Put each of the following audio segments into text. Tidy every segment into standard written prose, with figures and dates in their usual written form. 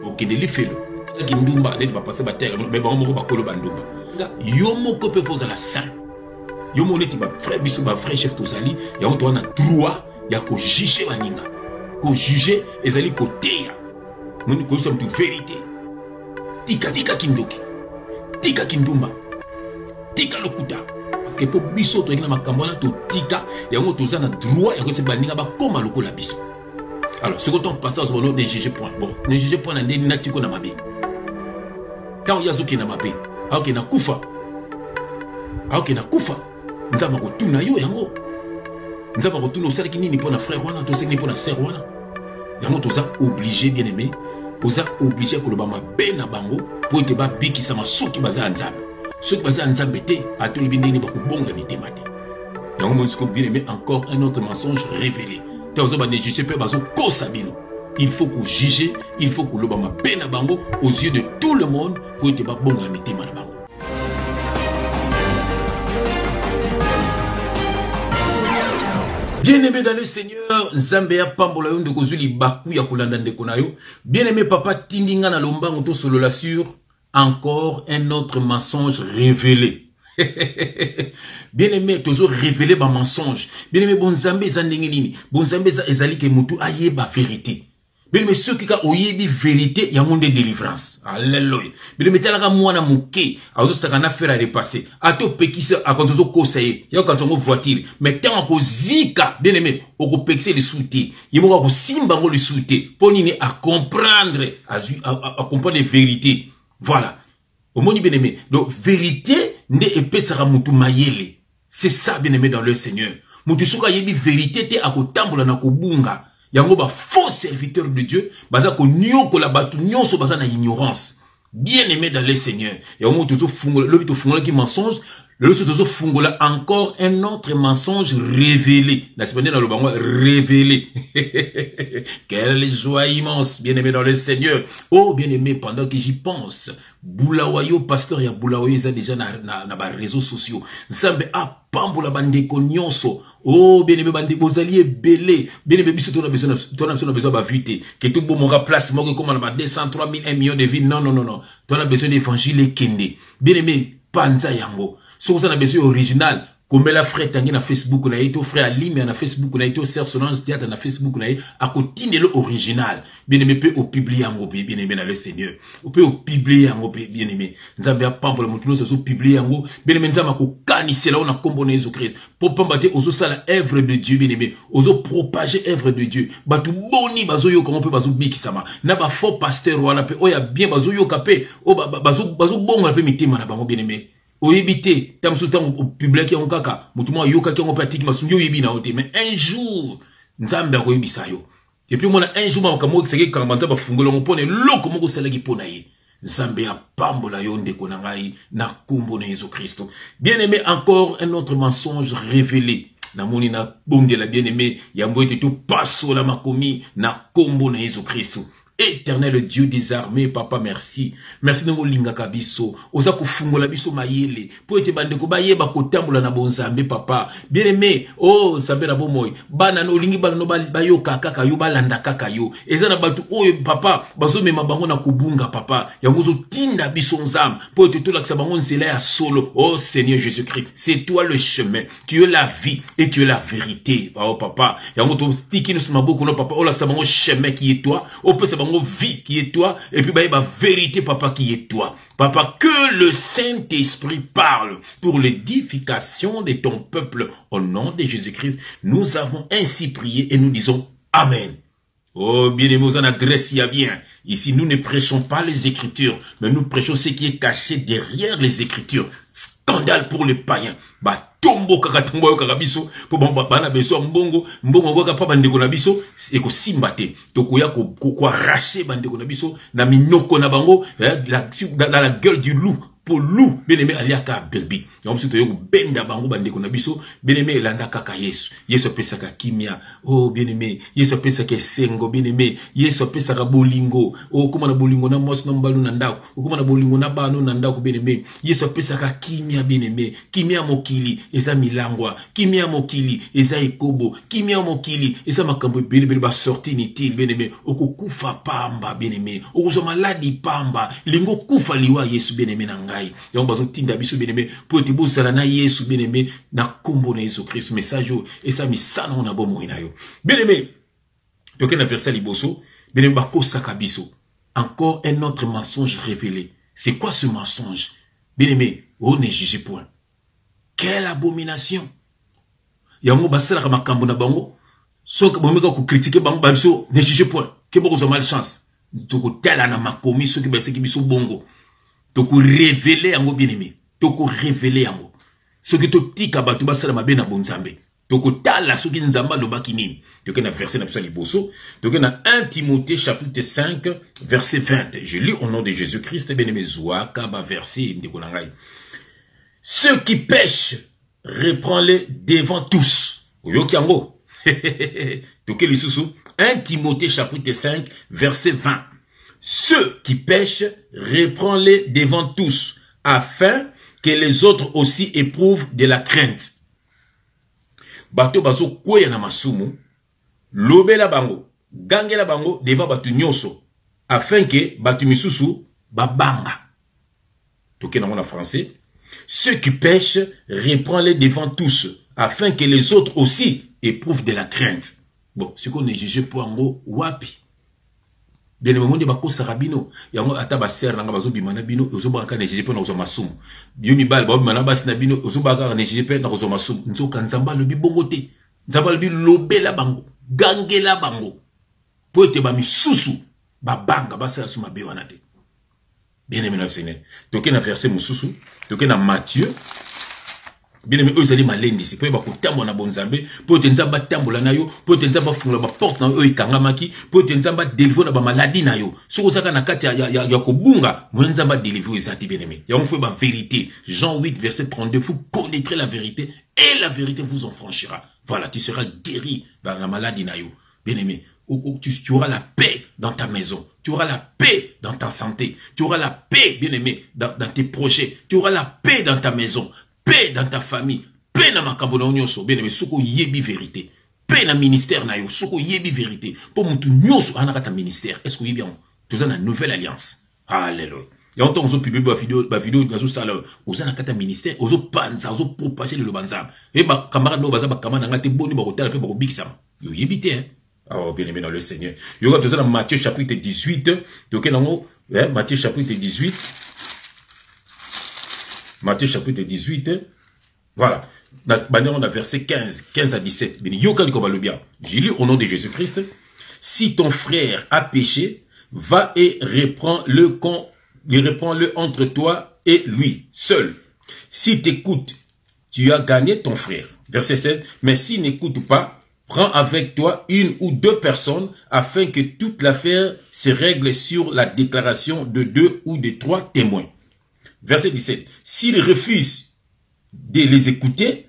ok de l'ifelo kindumba les pas passer ba terre mais ba moko ba kolo bandumba yo moko pe poser la saint yo moneti ba frère biso ba frère chef tozali ya on a droit ya ko juger baninga ko juger ezali côté ya mon ko sommes de vérité tika kindoki tika kindumba tika lokuta parce que pour biso to ngina makambo na to tika ya on toza na droit ya ko se baninga ba koma lokola biso. Alors ce qu'on passe au nom de juger point bon ne juger point na ndeni na tiko na mabe quand yazuki na mabe aoke na kufa nzamba kotuna yo yango nzamba kotuna osalaki nini pour na frère wana toseki nini pour na sœur wana yango toza obligé bien aimé oza obligé koloba mabe na bango po ete babikisa masoki baza nzambe soki baza nzambe te atolibi ndenge bakobongola mitema te yango monisiko bien aimé encore un autre mensonge révélé te ozo banéjuger mpe bazokosa bino. Il faut qu'on juge, il faut qu'on loba mabe na bango aux yeux de tout le monde pour ete babongola mitema na bango. Bien-aimé dans le Seigneur, Zambia Pambola yon de kozuli baku ya kolanda ndeko na yo. Bien-aimé papa tindinga na lombango to solo la sur encore un autre mensonge révélé. Bien-aimé toujours révélé ba mensonge. Bien-aimé bon Zambé zandenge nini. Bon Zambé ezali ke mutu aye ba vérité. Bien-aimé ceux qui ka oyebi vérité ya monde délivrance. Alléluia. Bien-aimé talaka mwana muke azo sakana faire à repasser. Ato pekisa akonzo kosaye. Ya kanzo voiture. Mais tant ko zika bien-aimé oko pekise le souté. Yemo ko simba ngo le souté. Ponini à comprendre à comprendre les vérités. Voilà. Au monde bien-aimé. Donc vérité nde epesaka mutu mayele. C'est ça bien-aimé dans le Seigneur. Mutu soka yebi vérité te akotambola na kobunga. Yango ba faux serviteur de Dieu, baza ko nyoko la batu nyonso baza na ignorance. Bien aimé dans le Seigneur. Yango toujours fungola, lobito fungola qui mensonge, le toujours fungola encore un autre mensonge révélé. La semaine dans le bango révélé. Quelle joie immense, bien aimé dans le Seigneur. Oh bien aimé, pendant que j'y pense, Boulawayo pasteur ya Boulawayo ils ont déjà na ba réseaux sociaux. Zambe a pambola bandeko nyonso. Oh bien aimé bande bozali belé. Bien aimé biso tona besoin ba vite. Que tout bon mora place moko comme na 200 3000 1 million de vies. Non. Tona besoin d'évangile kende. Bien aimé panza yango. Si vous avez besoin original, comme la frère tangi na Facebook na ito frère Alim na Facebook na ito Sœur Solange Diata na Facebook na a continuer le original. Bien aimé peut au publier yango bien aimé dans le Seigneur. On peut au publier yango bien aimé. Nzambe a pambola mutuno so publier yango. Bien aimé nzama ko kanisela on a komboné Jésus Christ. Pour pambate ozo sala œuvre de Dieu bien aimé. Ozo propager œuvre de Dieu. Batu boni bazo yo comment peut bazo bikisama. Na ba faux pasteur wana pe oya bien bazo yo kapé. O bazo bongo pe mitema na bango bien aimé. Oyebite tamso tango public ya nkaka mutuma yoka ki ngopatiki masungi oyebi na ote mais un jour nzambe akoyebisa yo et puis mona un jour makamo kiseke kamanta ba fungola ngopone loko moko salaki pona ye nzambe ya pambola yo ndeko na ngai na kombo na Jésus Christ. Bien aimé encore un autre mensonge révélé na moni na bonde la bien aimé ya mboite to passo la makomi na kombo na Jésus Christ. Éternel Dieu des armées, papa, merci. Merci de vous linga kabiso. Oza kufungola biso mayele. Po ete bande ko baye ba kotambola na bonzambe papa. Bien aimé, oh zambe na bomoy. Bana no lingi bana no bayo kaka yo balanda kaka yo. Eza na batu oyo papa, bazo mema bango na kubunga papa. Yango zo tinda biso nzam. Po ete to laksa bango nzela ya solo. Oh Seigneur Jésus-Christ, c'est toi le chemin. Tu es la vie et tu es la vérité. Oh papa, yango to stiki no suma boko no papa. Oh laksa bango chemin qui est toi. Oh peut vie qui est toi, et puis bah vérité papa qui est toi. Papa, que le Saint-Esprit parle pour l'édification de ton peuple au nom de Jésus-Christ. Nous avons ainsi prié et nous disons Amen. Oh bien-aimés, on adresse ya bien. Ici, nous ne prêchons pas les Écritures, mais nous prêchons ce qui est caché derrière les Écritures. Scandale pour les païens. Bah tombo kaka tombo yo kaka biso po bana beso mbongo waka pa bandeko na biso e ko simbate to ko ya ko arracher bandeko na biso na minoko na bango dans la gueule du loup polu bien-aimé aliaka belbi donc surtout yo benda bango bandeko na biso bien-aimé elanda kaka Yesu Yesu pesaka kimia oh bien-aimé Yesu pesaka sengo bien-aimé Yesu pesaka bolingo oh kuma na bolingo na mos na mbalu na ndako kuma na bolingo na bano na ndako bien-aimé Yesu pesaka kimia bien-aimé kimia mokili eza milangwa kimia mokili eza ekobo kimia mokili eza makambo belebele ba sorti inutile bien-aimé okukufa pamba bien-aimé okuzo maladi pamba lingo kufa liwa Yesu bien-aimé na ngai yango bazo tinda biso bien-aimé po te bozala na Yesu bien-aimé na kombo na Yesu Christ message esa misana na bomo na yo bien-aimé toke na verset liboso bien-aimé bakosaka biso encore un autre mensonge révélé. C'est quoi ce mensonge? Bien-aimé, on ne juge point. Quelle abomination! Yango basala makambo na bango. Soka bomeka ko critiquer bango babiso ne juge point. Que beaucoup ont malchance. Toko tala na makomi soki baseki biso bongo. Toko révéler yango bien-aimé. Toko révéler yango. Soki to tika batu basala mabe na bonzambe. Toko tala soki nzamba lobaki nini. Toke na verset na biso liboso. Toke na 1 Timothée chapitre 5 verset 20. Je lis au nom de Jésus-Christ bien-aimé zoa kaba verset ndeko na ngai. Ceux qui pêchent, reprends-les devant tous. Oyoki yango. Toke lisusu 1 Timothée chapitre 5 verset 20. Ceux qui pêchent, reprends-les devant tous, afin que les autres aussi éprouvent de la crainte. Bato bazo kwea na masumu, lobela bango, gangela bango devant batu nyoso, afin que batu misusu babanga. Toke na mona français. Ceux qui pêchent, reprends-les devant tous, afin que les autres aussi éprouvent de la crainte. Bon, ce qu'on est jugé pour ango wapi. Bien aimé, bako sarabino, yango ata ba ser nanga bazo bimana bino, ozo baka ne jugé pour na ozo masumu. Yomi bal ba bimana bas na bino, ozo baka ne jugé pour na ozo masumu. Nzoka nzamba lobi bongote. Nzamba lobi lobela bango, gangela bango. Po ete ba misusu ba banga ba sa suma be wana te. Bien aimé na Seigneur. Toke na verset mususu, toke na Matthieu. Bien aimé, eux allez malendi, c'est pour que tambo na bonzambe, pour te nzamba tambola na yo, pour te nzamba fungula ba porte na yo ikangamaki, pour te nzamba délivrer na ba maladie na yo. Soko saka na kati ya kobunga, mo nzamba délivrer ezati bien aimé. Ya on fait ba vérité. Jean 8 verset 32, vous connaîtrez la vérité et la vérité vous en franchira. Voilà, tu seras guéri par la maladie na yo. Bien aimé, tu auras la paix dans ta maison, tu auras la paix dans ta santé, tu auras la paix, bien aimé, dans tes projets, tu auras la paix dans ta maison. Paix dans ta famille, paix dans ma kabona nyonso, bien aimé, soko yebi vérité. Paix dans ministère na yo, soko yebi vérité. Pour mutu nyonso anaka ta ministère. Est-ce que vous bien? Tout ça na nouvelle alliance. Alléluia. Et en tant que vous publiez ma vidéo dans ce salon, vous avez un ministère, vous avez panza, vous avez propagé le banzam. Et ma camarade no baza ba camarade ngate boni ba hotel pe ba bikisam. Yo yebité hein. Oh bien aimé dans le Seigneur. Yo ga dans Matthieu chapitre 18, donc nango, Matthieu chapitre 18. Matthieu chapitre 18, voilà, on a verset 15 à 17. J'ai lu au nom de Jésus-Christ, si ton frère a péché, va et reprends-le entre toi et lui, seul. Si t'écoutes, tu as gagné ton frère. Verset 16, mais s'il n'écoute pas, prends avec toi une ou deux personnes afin que toute l'affaire se règle sur la déclaration de 2 ou de 3 témoins. Verset 17. S'il refuse de les écouter,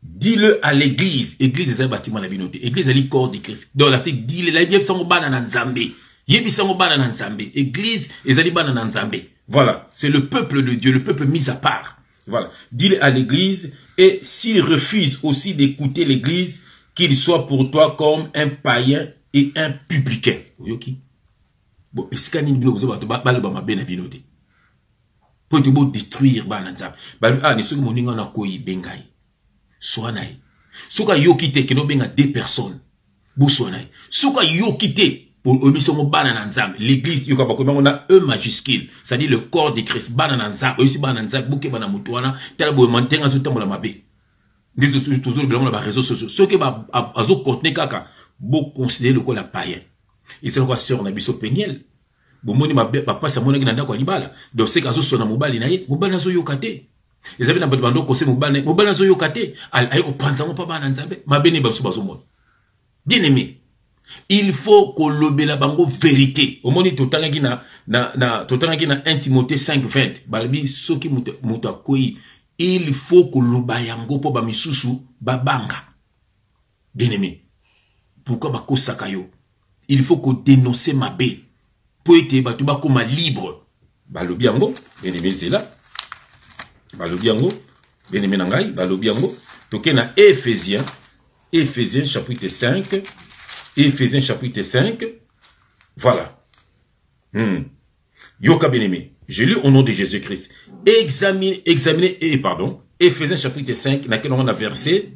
dis-le à l'église. Église est un bâtiment d'habinoté. Église est le corps de Christ. Donc là, c'est dis-le. Là, il y a un Nzambé. Église est un Nzambé. Voilà. C'est le peuple de Dieu, le peuple mis à part. Voilà. Dis-le à l'église. Et s'il refuse aussi d'écouter l'église, qu'il soit pour toi comme un païen et un publicain. Bon, est-ce qu'il y a une chose pour te détruire bananza ah ni soki moninga na koyi bengai soanai soka yo kité que no benga 2 personnes bo soanai soka yo kité pour obiso banana nzambe l'église yo ka ba ko na E majuscule ça dit le corps de Christ banana nzambe aussi banana buke bana mutuana tala bo mantenga zo tambola mabe ndi toujours bilongo na ba réseaux sociaux soki ba azo contenu kaka bo considérer le ko la païen et c'est quoi sœur na biso peniel bomoni papa sa monaki na ndako libala donc c'est kazo sona mobali na ye mobali nazo yokate ezabi na bando ko se mobali nazo yokate ay ko panza mo pa bana nzambe mabeni ba so bazo mona bien aimé Il faut que lobela bango vérité. Au moment totangaki na 1 Timothée 5:20. Balbi soki muta koi. Il faut que lobayango po ba misusu babanga. Bien aimé. Pourquoi ba kosakayo? Il faut que dénoncer ma bé. Pour être batuba comme libre. Balobiango, bien aimé c'est là. Balobiango, bien aimé nangai, balobiango. Toke na Éphésiens chapitre 5. Éphésiens chapitre 5. Voilà. Yoka bien-aimé. Je lis au nom de Jésus-Christ. Examinez, Éphésiens chapitre 5, on a verset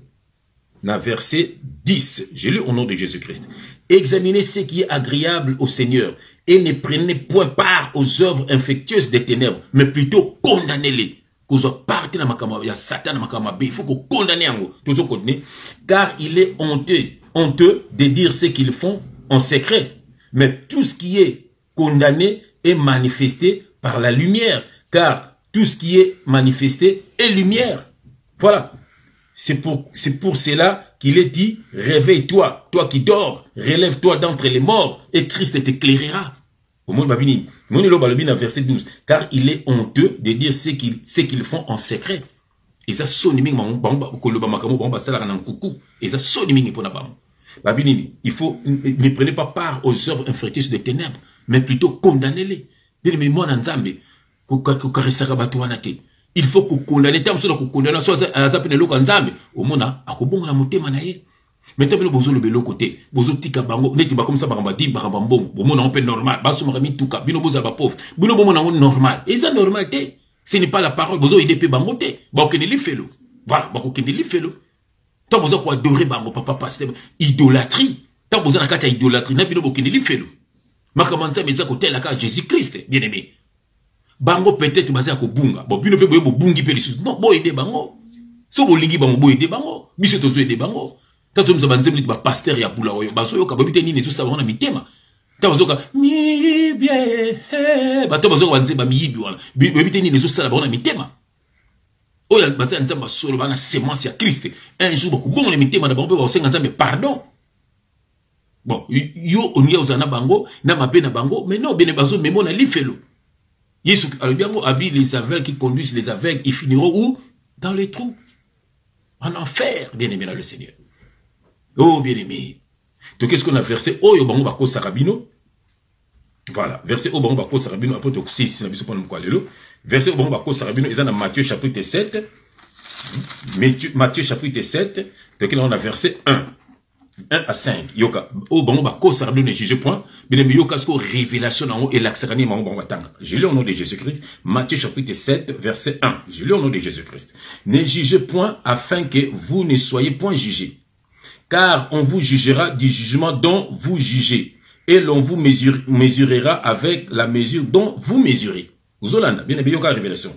10. Je lis au nom de Jésus-Christ. Examinez ce qui est agréable au Seigneur et ne prenez point part aux œuvres infectieuses des ténèbres, mais plutôt condamnez-les. Il faut qu'on condamne, car il est honteux de dire ce qu'ils font en secret. Mais tout ce qui est condamné est manifesté par la lumière, car tout ce qui est manifesté est lumière. Voilà. C'est pour cela qu'il est dit, réveille-toi, toi qui dors, relève-toi d'entre les morts, et Christ t'éclairera. Au monde Babini, verset 12, car il est honteux de dire ce qu'ils font en secret. Et ça sonne il faut ne prenez pas part aux œuvres infructueuses des ténèbres, mais plutôt condamnez-les. Il faut que condamner tant que condamner au monde a kobonga na motema na ye. Maintenant bozo le belo côté bozo tika bango neti ba comme ça ba di ba bambom bomo na on peut normal ba so mi tuka bino boza ba pauvre bino bomo na normal et ça normalité ce n'est pas la parole bozo idp bango te ba okende li felo voilà ba okende li felo tant bozo ko adorer bango papa pasteur idolâtrie tant bozo na kati idolâtrie na bino bokende li felo makamanza meza ko tela ka Jésus Christ bien aimé bango peut-être baza ko bunga bon bino pe boye bo bungi pe lisu non bo aider bango so bo lingi bango bo aider bango biso tozo aider bango. Tant que nous avons pasteur ya bula oyo baso ka babite ni nezo sabona mitema ta bazoka mi bien bato bazoka banze ba miyibi wana babite ni nezo sabona mitema oya basa nzamba solo bana semence ya Christ un jour beaucoup bon le mitema na bango ba senga nzambe pardon bon yo onia uzana bango na mabe na bango mais non bene bazo memo na lifelo Yesu alobiango abi les aveugles qui conduisent les aveugles ils finiront où dans les trous en enfer bien aimé dans le Seigneur. Oh bien-aimé. Donc qu'est-ce qu'on a versé? Oh yo bango bako sarabino. Voilà, verset au bango bako sarabino après donc si na biso pona mkwalelo. Verset au bango bako sarabino ils ont dans Matthieu chapitre 7. Matthieu chapitre 7, donc là on a verset 1 à 5. Yoka au bango bako sarabino ne juge point, bien aimé yoka sko révélation en haut et l'accéléré bango bango batanga. Je lis au nom de Jésus-Christ, Matthieu chapitre 7 verset 1. Je lis au nom de Jésus-Christ. Ne jugez point afin que vous ne soyez point jugés. Car on vous jugera du jugement dont vous jugez, et l'on vous mesurera avec la mesure dont vous mesurez. Uzolanda, bien aimé, révélation.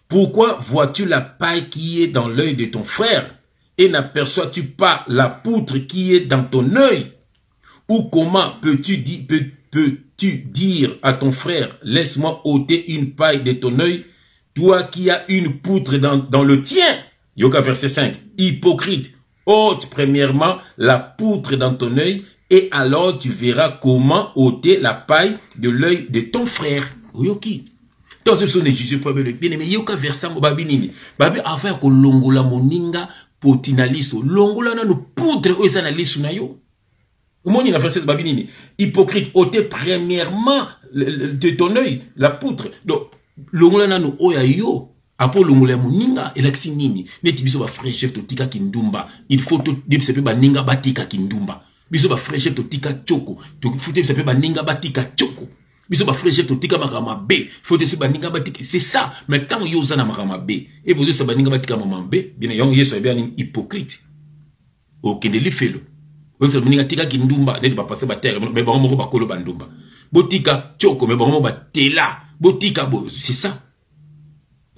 Pourquoi vois-tu la paille qui est dans l'œil de ton frère, et n'aperçois-tu pas la poutre qui est dans ton œil? Ou comment peux-tu dire à ton frère, laisse-moi ôter une paille de ton œil, toi qui as une poutre dans le tien? Yoka verset 5. Hypocrite. Ôte premièrement la poutre dans ton œil et alors tu verras comment ôter la paille de l'œil de ton frère. Oyoki. Dans ce sont les juges pour le bien aimé yoka versa mo babi nini. Babi afin ko longola moninga potina liso. Longola na no poutre o esa na liso na yo. Omoni na verset babi nini. Hypocrite ôter premièrement de ton œil la poutre. Donc longola na no oya yo. Apo longole moninga elakisi nini neti biso ba frère chef totika kindumba il faut to dipse pe ba ninga batika kindumba biso ba frère chef totika choko to fute biso pe ba ninga batika choko biso ba frère chef totika makama be faut te ba ninga batika c'est ça mais tant yo zana makama be et bozo sa ba ninga batika mama be bien yon yeso bien hypocrite OK de li felo bozo moninga tika kindumba neti ba passer ba terre mais ba moko ba kolo bandumba botika choko mais ba moko ba tela botika bo c'est ça.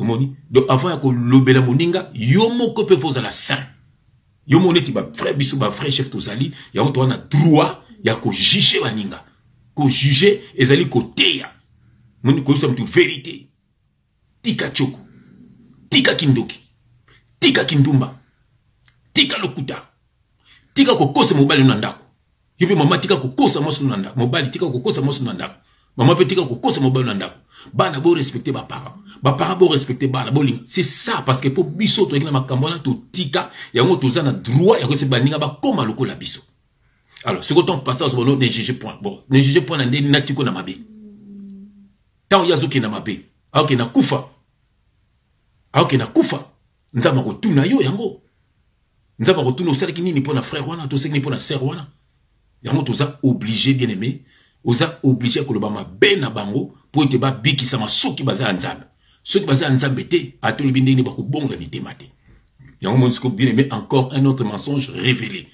Donc avant que l'obéla moninga, yomo ko pe foza la saint. Yomo neti ba frère biso ba frère chef tozali, ya on a droit ya ko juger baninga. Ko juger ezali ko teya. Moni ko ça mtu vérité. Tika choko. Tika kindoki. Tika kindumba. Tika lokuta. Tika ko kose mobali na ndako. Yebe mama tika kokosa mosu nanda. Mobali tika kokosa mosu nanda. Maman peut tika kokosa mobali nanda. Bana bo respecter ba parents. Ba parents bo respecter bana bo ling. C'est ça parce que pour biso to ngina makambona to tika yango toza na droit ya ko se baninga ba koma lokola biso. Alors, ce que ton pasteur ne négligeait point. Bon, ne jugez point na tiko na mabe. Tant yazuki na mabe. Aoke na kufa. Aoke na kufa. Nzama rotuna yo yango. Nzama rotuna osalaki nini pour na frère wana, toseki ni pour na sœur wana. Yango toza obligé bien aimé, oza obligé ko loba mabe na bango pour te ba biki sama soki baza nzambe. Soki baza nzambe te, atoli bindeni ba ko bonga ni temate. Yango monsko bien aimé, encore un autre mensonge révélé.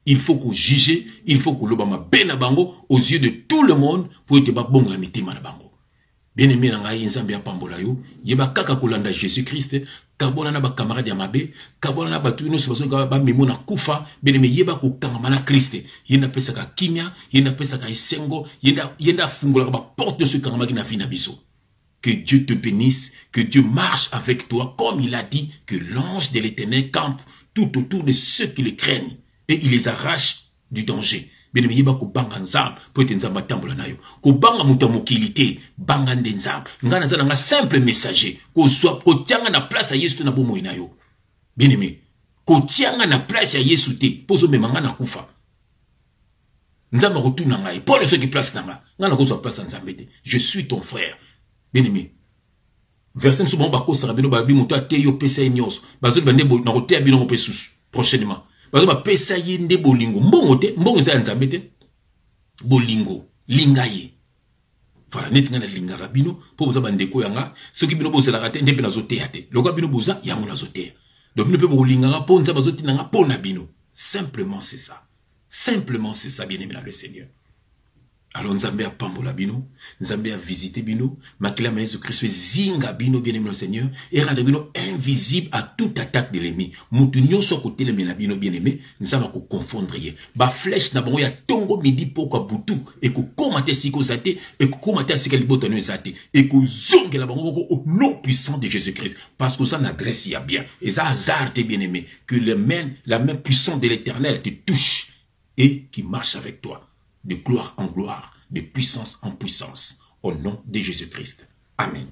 Il faut qu'on juge, il faut qu'on l'obama ben na bango aux yeux de tout le monde pour être bon la mitema na bango. Bien aimé na ngai nzambe ya pambola yo, yeba kaka kolanda Jésus-Christ, kabona na ba camarade ya mabe, kabona na batu no sobaso ba memo na kufa, bien aimé yeba ko kangama na Christ. Yenda pesa ka kimia, yenda pesa ka esengo, yenda fungola ba porte de ce kangama ki na vie na biso. Que Dieu te bénisse, que Dieu marche avec toi, comme il a dit que l'ange de l'Éternel campe tout autour de ceux qui les craignent et il les arrache du danger. Bien aimé, ko banga nzambe po ete nzambe atambola na yo. Ko banga mutu mokilité, banga nde nzambe. Ngana za nga simple messager, ko soit ko tianga na place ya Yesu na bomo na yo. Bien aimé, ko tianga na place ya Yesu te, pozo memanga na kufa. Nzambe rotuna ngai, pour ceux qui place na nga. Ngana ko so place nzambe te. Je suis ton frère. Bien aimé. Verset souvent bako sarabino babi mutu ate yo pesa nyos. Bazo bande bo na rote abino mo pesusu prochainement. Bazo ba pesa yende bolingo. Mbongo te, mbongo za nzambe te. Bolingo, lingaye. Voilà, neti ngana linga rabino po boza bande ko yanga, soki bino boza la rate ndepe na zote yate. Loka bino boza yango na zote. Donc bino pe bo linga po nza bazo tinanga po na bino. Simplement c'est ça. Simplement c'est ça, bien aimé dans le Seigneur. Alors Nzambe a pambola bino, Nzambe a visité bino, makila Jésus Christ zinga bino bien aimé le Seigneur et rendre bino invisible à toute attaque de l'ennemi. Mutu nyonso côté le mena bino bien aimé, Nzamba ko confondre ye. Ba flèche na bango ya tongo midi poko butu et ko komate siko zate et ko komate sika libota no zate et ko zonge la bango au nom puissant de Jésus Christ parce que ça n'adresse ya bien et ça hasard bien aimé que la main puissante de l'Éternel te touche et qui marche avec toi. De gloire en gloire, de puissance en puissance, au nom de Jésus-Christ. Amen.